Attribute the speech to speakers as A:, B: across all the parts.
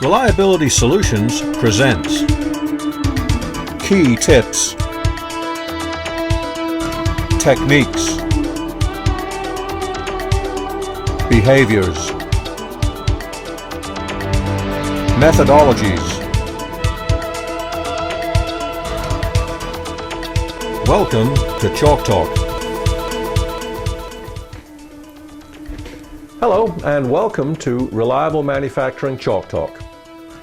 A: Reliability Solutions presents Key Tips, Techniques, Behaviors, Methodologies. Welcome to Chalk Talk.
B: Hello and welcome to Reliable Manufacturing Chalk Talk.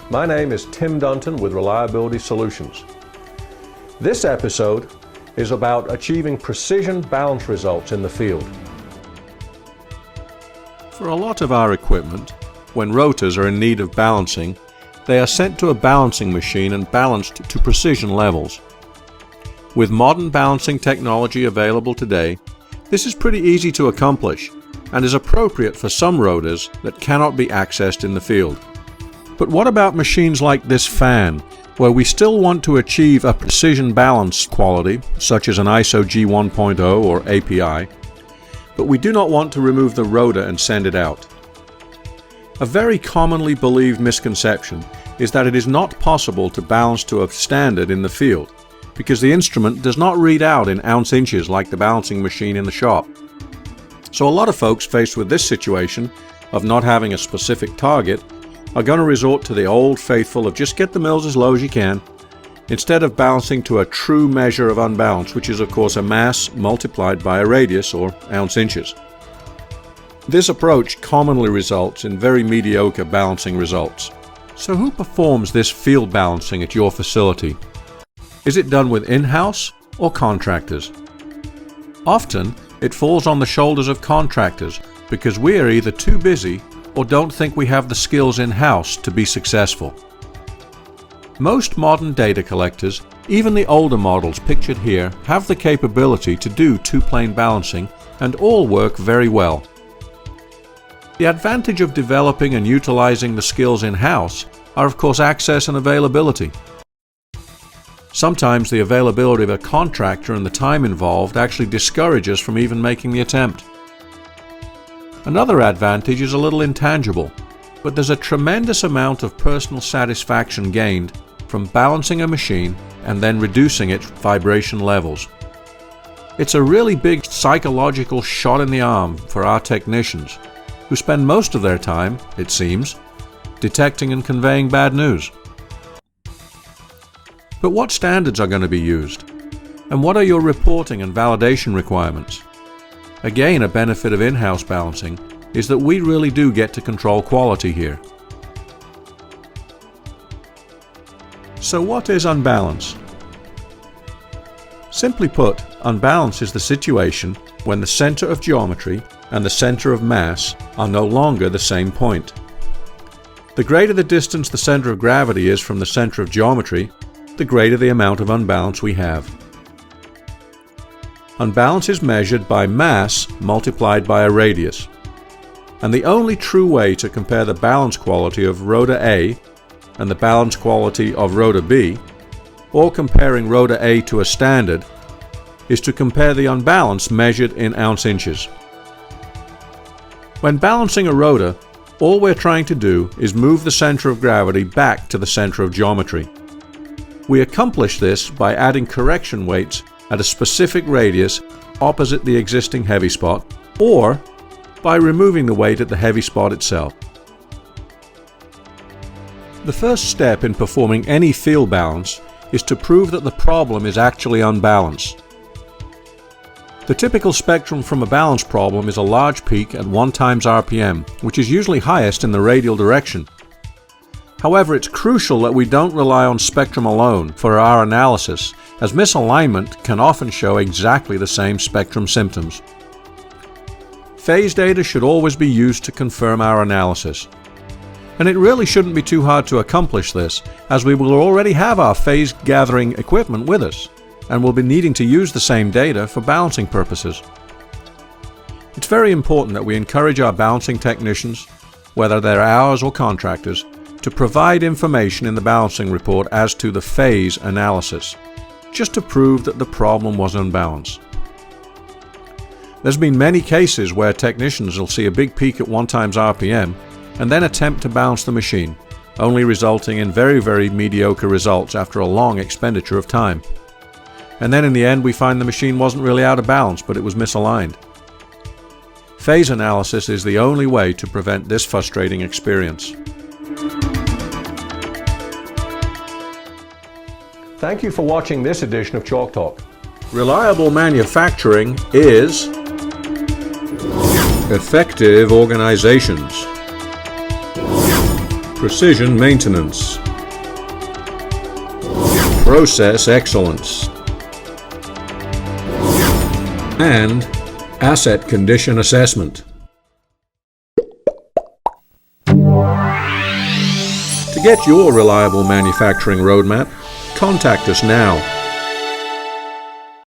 B: My name is Tim Dunton with Reliability Solutions. This episode is about achieving precision balance results in the field.
A: For a lot of our equipment, when rotors are in need of balancing, they are sent to a balancing machine and balanced to precision levels. With modern balancing technology available today, this is pretty easy to accomplish and is appropriate for some rotors that cannot be accessed in the field. But what about machines like this fan, where we still want to achieve a precision balance quality, such as an ISO G1.0 or API, but we do not want to remove the rotor and send it out? A very commonly believed misconception is that it is not possible to balance to a standard in the field, because the instrument does not read out in ounce-inches like the balancing machine in the shop. So a lot of folks faced with this situation of not having a specific target are going to resort to the old faithful of just get the mils as low as you can, instead of balancing to a true measure of unbalance, which is of course a mass multiplied by a radius or ounce-inches. This approach commonly results in very mediocre balancing results. So who performs this field balancing at your facility? Is it done with in-house or contractors? Often, it falls on the shoulders of contractors because we are either too busy or don't think we have the skills in-house to be successful. Most modern data collectors, even the older models pictured here, have the capability to do two-plane balancing and all work very well. The advantage of developing and utilizing the skills in-house are of course access and availability. Sometimes the availability of a contractor and the time involved actually discourage us from even making the attempt. Another advantage is a little intangible, but there's a tremendous amount of personal satisfaction gained from balancing a machine and then reducing its vibration levels. It's a really big psychological shot in the arm for our technicians, who spend most of their time, it seems, detecting and conveying bad news. But what standards are going to be used? And what are your reporting and validation requirements? Again, a benefit of in-house balancing is that we really do get to control quality here. So what is unbalance? Simply put, unbalance is the situation when the center of geometry and the center of mass are no longer the same point. The greater the distance the center of gravity is from the center of geometry, the greater the amount of unbalance we have. Unbalance is measured by mass multiplied by a radius. And the only true way to compare the balance quality of rotor A and the balance quality of rotor B, or comparing rotor A to a standard, is to compare the unbalance measured in ounce-inches. When balancing a rotor, all we're trying to do is move the center of gravity back to the center of geometry. We accomplish this by adding correction weights at a specific radius opposite the existing heavy spot, or by removing the weight at the heavy spot itself. The first step in performing any field balance is to prove that the problem is actually unbalanced. The typical spectrum from a balance problem is a large peak at 1 times RPM, which is usually highest in the radial direction. However, it's crucial that we don't rely on spectrum alone for our analysis, as misalignment can often show exactly the same spectrum symptoms. Phase data should always be used to confirm our analysis. And it really shouldn't be too hard to accomplish this, as we will already have our phase gathering equipment with us, and will be needing to use the same data for balancing purposes. It's very important that we encourage our balancing technicians, whether they're ours or contractors, to provide information in the balancing report as to the phase analysis. just to prove that the problem was unbalanced. There's been many cases where technicians will see a big peak at 1 times RPM and then attempt to balance the machine, only resulting in very mediocre results after a long expenditure of time. And then in the end we find the machine wasn't really out of balance, but it was misaligned. Phase analysis is the only way to prevent this frustrating experience.
B: Thank you for watching this edition of Chalk Talk.
A: Reliable manufacturing is effective organizations, precision maintenance, process excellence, and asset condition assessment. To get your reliable manufacturing roadmap, contact us now